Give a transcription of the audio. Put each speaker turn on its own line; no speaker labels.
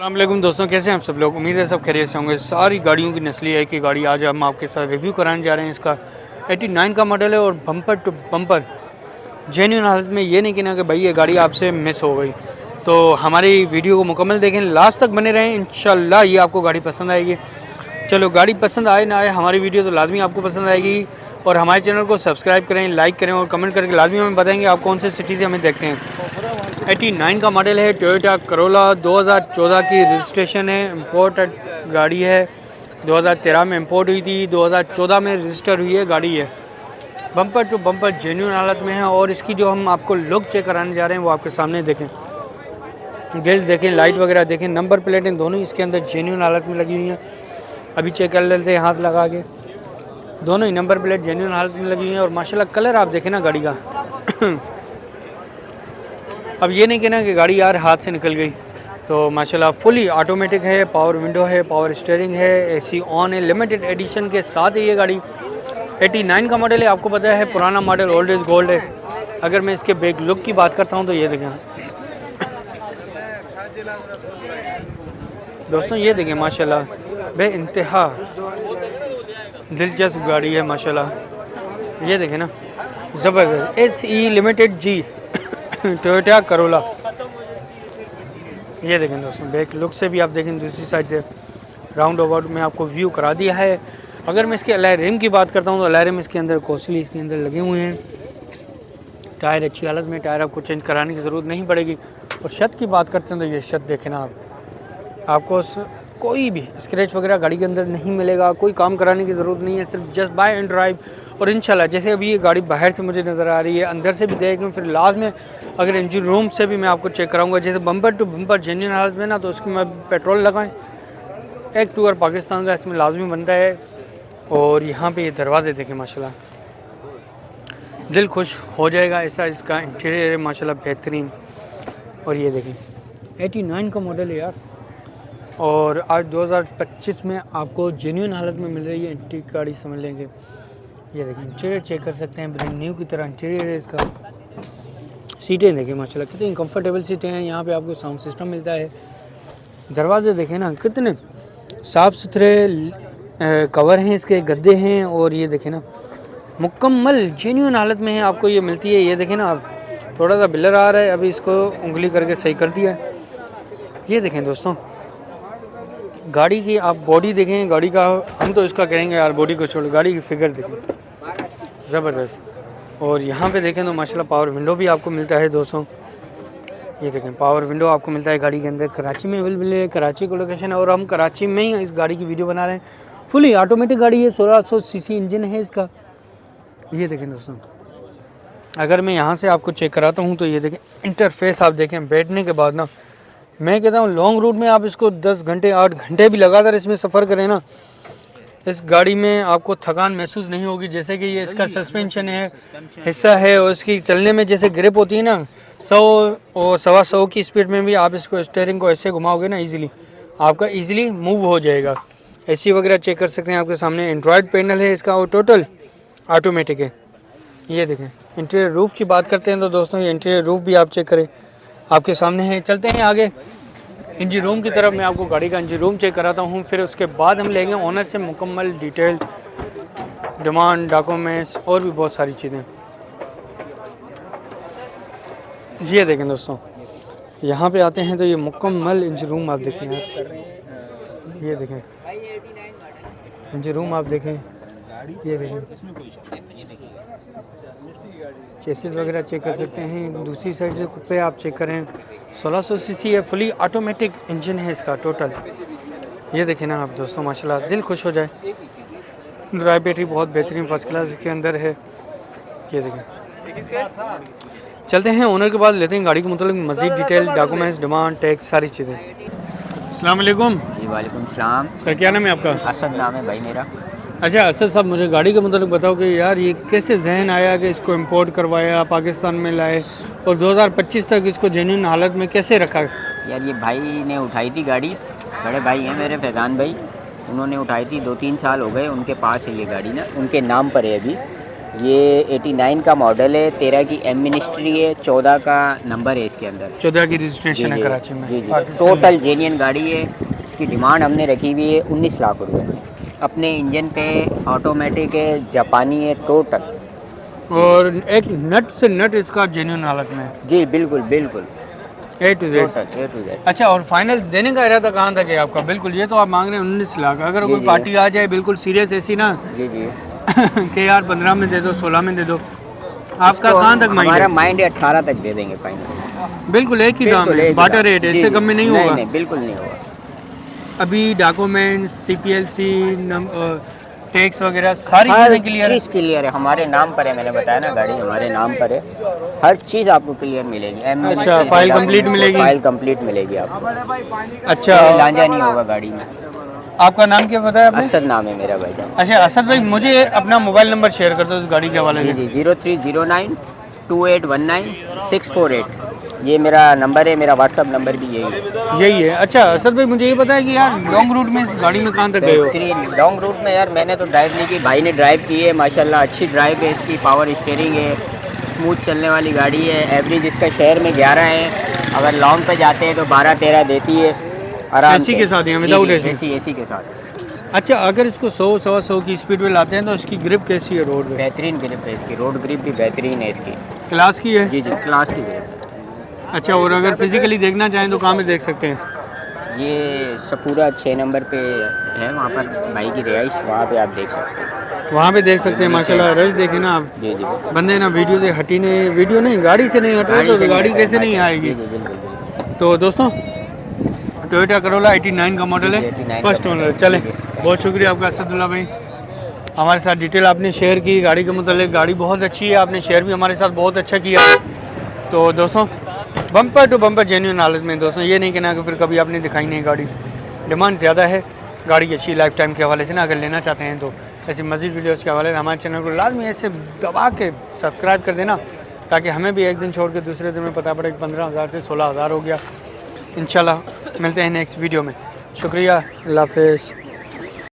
अस्सलामुअलैकुम दोस्तों, कैसे हैं आप सब लोग। उम्मीद है सब खैरियत से होंगे। सारी गाड़ियों की नस्ली है कि गाड़ी आज हम आपके साथ रिव्यू कराने जा रहे हैं। इसका 89 का मॉडल है और बम्पर टू बम्पर जेन्युइन हालत में। ये नहीं कहना कि भाई ये गाड़ी आपसे मिस हो गई। तो हमारी वीडियो को मुकम्मल देखें, लास्ट तक बने रहें, इंशाल्लाह ये आपको गाड़ी पसंद आएगी। चलो, गाड़ी पसंद आए ना आए, हमारी वीडियो तो लाजमी आपको पसंद आएगी। और हमारे चैनल को सब्सक्राइब करें, लाइक करें और कमेंट करके लाजमी हमें बताएंगे आप कौन से सिटी से हमें देखते हैं। 89 का मॉडल है, टोयोटा करोला 2014 की रजिस्ट्रेशन है। इम्पोर्टेड गाड़ी है, 2013 में इम्पोर्ट हुई थी, 2014 में रजिस्टर हुई है गाड़ी है। बम्पर टू बम्पर जेन्युइन हालत में है। और इसकी जो हम आपको लुक चेक कराने जा रहे हैं वो आपके सामने देखें। ग्रिल्स देखें, लाइट वगैरह देखें, नंबर प्लेटें दोनों इसके अंदर जेन्युइन हालत में लगी हुई हैं। अभी चेक कर लेते हैं हाथ लगा के। दोनों ही नंबर प्लेट जेन्युइन हालत में लगी हुई हैं। और माशाल्लाह कलर आप देखें ना गाड़ी का। अब ये नहीं कहना कि गाड़ी यार हाथ से निकल गई। तो माशाल्लाह फुली ऑटोमेटिक है, पावर विंडो है, पावर स्टीयरिंग है, एसी ऑन है, लिमिटेड एडिशन के साथ है ये गाड़ी। 89 का मॉडल है, आपको पता है पुराना मॉडल ओल्ड इज़ गोल्ड है। अगर मैं इसके बैक लुक की बात करता हूँ तो ये देखें दोस्तों, ये देखें माशाल्लाह बे इंतहा दिलचस्प गाड़ी है माशाल्लाह। ये देखें ना, ज़बरदस्त SE लिमिटेड जी टोयोटा करोला। ये देखें दोस्तों, बैक लुक से भी आप देखें, दूसरी साइड से राउंड अबाउट में आपको व्यू करा दिया है। अगर मैं इसके अलॉय रिम की बात करता हूँ तो अलॉय रिम इसके अंदर कोसली इसके अंदर लगे हुए हैं। टायर अच्छी हालत में, टायर आपको चेंज कराने की ज़रूरत नहीं पड़ेगी। और छत की बात करते हैं तो ये छत देखें ना आपको कोई भी स्क्रैच वगैरह गाड़ी के अंदर नहीं मिलेगा। कोई काम कराने की ज़रूरत नहीं है, सिर्फ जस्ट बाय एंड ड्राइव। और इंशाल्लाह जैसे अभी ये गाड़ी बाहर से मुझे नज़र आ रही है, अंदर से भी देखें, फिर लास्ट में अगर इंजन रूम से भी मैं आपको चेक कराऊंगा। जैसे बम्पर टू बम्पर जेन्युइन हालत में ना, तो उसको मैं पेट्रोल लगाएं, एक टूर पाकिस्तान का इसमें लाजमी बनता है। और यहाँ पे ये दरवाजे देखें माशाल्लाह, दिल खुश हो जाएगा ऐसा इसका इंटीरियर है माशाल्लाह बेहतरीन। और ये देखें 89 का मॉडल है यार, और आज 2025 में आपको जेन्युइन हालत में मिल रही है। एंटीक गाड़ी समझ लेंगे। ये देखें इंटीरियर चेक कर सकते हैं, ब्रांड न्यू की तरह इंटीरियर है इसका। सीटें देखें माशाल्लाह कितनी कंफर्टेबल सीटें हैं। यहाँ पे आपको साउंड सिस्टम मिलता है। दरवाजे देखें ना कितने साफ़ सुथरे कवर हैं इसके, गद्दे हैं। और ये देखें ना मुकम्मल जेन्युइन हालत में है, आपको ये मिलती है। ये देखें ना, आप थोड़ा सा बिलर आ रहा है, अभी इसको उंगली करके सही कर दिया है। ये देखें दोस्तों, गाड़ी की आप बॉडी देखें, गाड़ी का हम तो इसका कहेंगे यार बॉडी को छोड़ो, गाड़ी की फिगर देखें ज़बरदस्त। और यहाँ पे देखें तो माशाल्लाह पावर विंडो भी आपको मिलता है दोस्तों। ये देखें पावर विंडो आपको मिलता है गाड़ी के अंदर। कराची में अवेलेबल है, कराची को लोकेशन है और हम कराची में ही इस गाड़ी की वीडियो बना रहे हैं। फुली ऑटोमेटिक गाड़ी है, 1600 सीसी इंजन है इसका। ये देखें दोस्तों, अगर मैं यहाँ से आपको चेक कराता हूँ तो ये देखें इंटरफेस आप देखें। बैठने के बाद ना मैं कहता हूँ लॉन्ग रूट में आप इसको 10 घंटे 8 घंटे भी लगातार इसमें सफ़र करें ना, इस गाड़ी में आपको थकान महसूस नहीं होगी। जैसे कि ये इसका सस्पेंशन है हिस्सा है, और इसकी चलने में जैसे ग्रिप होती है ना 100 और 125 की स्पीड में भी आप इसको स्टीयरिंग को ऐसे घुमाओगे ना, इजीली आपका इजीली मूव हो जाएगा। एसी वगैरह चेक कर सकते हैं आपके सामने। एंड्रॉयड पैनल है इसका और टोटल ऑटोमेटिक है। ये देखें इंटीरियर रूफ़ की बात करते हैं तो दोस्तों ये इंटीरियर रूफ़ भी आप चेक करें, आपके सामने है। चलते हैं आगे इंजन रूम की तरफ। मैं आपको गाड़ी का इंजन रूम चेक कराता हूँ, फिर उसके बाद हम लेंगे ओनर से मुकम्मल डिटेल, डिमांड, डॉक्यूमेंट्स और भी बहुत सारी चीज़ें। ये देखें दोस्तों, यहाँ पे आते हैं तो ये मुकम्मल इंजन रूम आप देखें यार। ये देखें इंजन रूम आप देखें। ये देखें चेसिस वगैरह चेक कर सकते हैं। दूसरी साइड से पे आप चेक करें, 1600 सीसी है, फुली ऑटोमेटिक इंजन है इसका टोटल। ये देखें ना आप दोस्तों, माशाल्लाह दिल खुश हो जाए। ड्राइव बैटरी बहुत बेहतरीन फर्स्ट क्लास इसके अंदर है। ये देखें, चलते हैं ओनर के बाद लेते हैं गाड़ी के मतलब मज़ीद डिटेल, डॉक्यूमेंट्स, डिमांड, टैक्स, सारी चीज़ें। अस्सलाम वालेकुम।
जी वालेकुम सलाम।
सर क्या नाम है आपका?
असद नाम है भाई मेरा।
अच्छा असद साहब, मुझे गाड़ी के मतलब बताओ कि यार ये कैसे जहन आया कि इसको इंपोर्ट करवाया, पाकिस्तान में लाए और 2025 तक इसको जेन्युइन हालत में कैसे रखा?
यार ये भाई ने उठाई थी गाड़ी, बड़े भाई हैं मेरे फैज़ान भाई, उन्होंने उठाई थी। 2-3 साल हो गए उनके पास है ये गाड़ी ना, उनके नाम पर है अभी। ये 89 का मॉडल है, 13 की एम मिनिस्ट्री है, 14 का नंबर है इसके अंदर।
14 की रजिस्ट्रेशन है
जी,
कराची में।
जी जी,
पाकिस्तान में।
टोटल जेन्युइन गाड़ी है। इसकी डिमांड हमने रखी हुई है 19 लाख रुपए। अपने इंजन पे ऑटोमेटिक है, जापानी है टोटल।
और एक नट से नट इसका जेन्युइन हालत में है,
जी बिल्कुल बिल्कुल,
A to Z।
Total A to Z.
अच्छा, और फाइनल देने का इरादा कहाँ तक है आपका? बिल्कुल, ये तो आप मांग रहे हैं 19 लाख। अगर
जी,
कोई
जी।
पार्टी आ जाए बिल्कुल सीरियस ऐसी ना
जी जी,
कि यार 15 में दे दो, 16 में दे दो, आपका
इसको
कहाँ तक माइंड
हमारा
है?
माइंड है 18 तक दे देंगे फाइनल।
बिल्कुल एक ही दाम
बिल्कुल
है,
एक
बाटा
दाम।
रेट,
जी,
इससे
जी।
कम में नहीं होगा।
नहीं बिल्कुल नहीं होगा।
अभी डॉक्यूमेंट्स, CPLC, टैक्स वगैरह सारी
हर
चीज़ें क्लियर है।
चीज़ क्लियर है, हमारे नाम पर है। मैंने बताया ना, गाड़ी हमारे नाम पर है। हर चीज़ आपको क्लियर मिलेगी।
अच्छा, फाइल कंप्लीट मिलेगी?
फाइल कंप्लीट मिलेगी आपको।
अच्छा,
कोई लांजा नहीं होगा गाड़ी में।
आपका नाम क्या बताया आपने?
असद नाम है मेरा भाईजान।
अच्छा असद भाई, मुझे अपना मोबाइल नंबर शेयर कर दो उस गाड़ी के हवाले
जी
से।
जी, 0309 2819 648, ये मेरा नंबर है। मेरा व्हाट्सअप नंबर भी यही है।
यही है। अच्छा असद भाई, मुझे ये बताया कि यार लॉन्ग रूट में इस गाड़ी में कहाँ तक गए हो?
बेहतरीन लॉन्ग रूट में यार मैंने तो ड्राइव नहीं की, भाई ने ड्राइव की है माशाल्लाह। अच्छी ड्राइव है इसकी, पावर स्टीयरिंग है, स्मूथ चलने वाली गाड़ी है। एवरेज इसका शहर में 11 है, अगर लॉन्ग पे जाते हैं तो 12-13 देती है आराम
AC
से।
के साथ या
जी,
विदाउट
जी,
AC?
AC के साथ।
अच्छा, अगर इसको 100-125 की स्पीड पे लाते हैं तो इसकी ग्रिप कैसी है रोड पे?
बेहतरीन ग्रिप है इसकी, रोड ग्रिप भी बेहतरीन है इसकी।
क्लास की है?
जी जी, क्लास की ग्रिप है।
अच्छा, और अगर फिजिकली देखना चाहें तो कहाँ पे देख सकते हैं?
ये सपूरा 6 नंबर पे है, वहाँ पर भाई की रिहाइश, वहाँ पे आप देख सकते हैं।
वहाँ पे देख सकते हैं। माशाल्लाह रश देखे ना आप,
जी जी,
बंदे ना वीडियो से हटी नहीं, वीडियो नहीं गाड़ी से नहीं हट रहे तो
से
गाड़ी
नहीं
कैसे
हटा है,
नहीं आएगी?
जी जी बिल्कुल बिल्कुल।
तो दोस्तों, टोयोटा करोला 89 का मॉडल है,
89
फर्स्ट
का
ओनर।
मॉडल।
चले,
जी, जी।
बहुत शुक्रिया आपका असदुल्ला भाई, हमारे साथ डिटेल आपने शेयर की गाड़ी के मतलब। गाड़ी बहुत अच्छी है, आपने शेयर भी हमारे साथ बहुत अच्छा किया। तो दोस्तों, बम्पर टू बम्पर जेन्युइन हालत में। दोस्तों ये नहीं कहना कि फिर कभी आपने दिखाई नहीं गाड़ी, डिमांड ज़्यादा है गाड़ी की अच्छी लाइफ टाइम के हवाले से ना। अगर लेना चाहते हैं तो ऐसी मज़ीद वीडियोज़ के हवाले से हमारे चैनल को लाजमी ऐसे दबा के सब्सक्राइब कर देना, ताकि हमें भी एक दिन छोड़ के दूसरे दिन में पता पड़े कि 15,000 से 16,000 हो गया। इंशाल्लाह मिलते हैं नेक्स्ट वीडियो में। शुक्रिया, अल्लाह हाफ़िज़।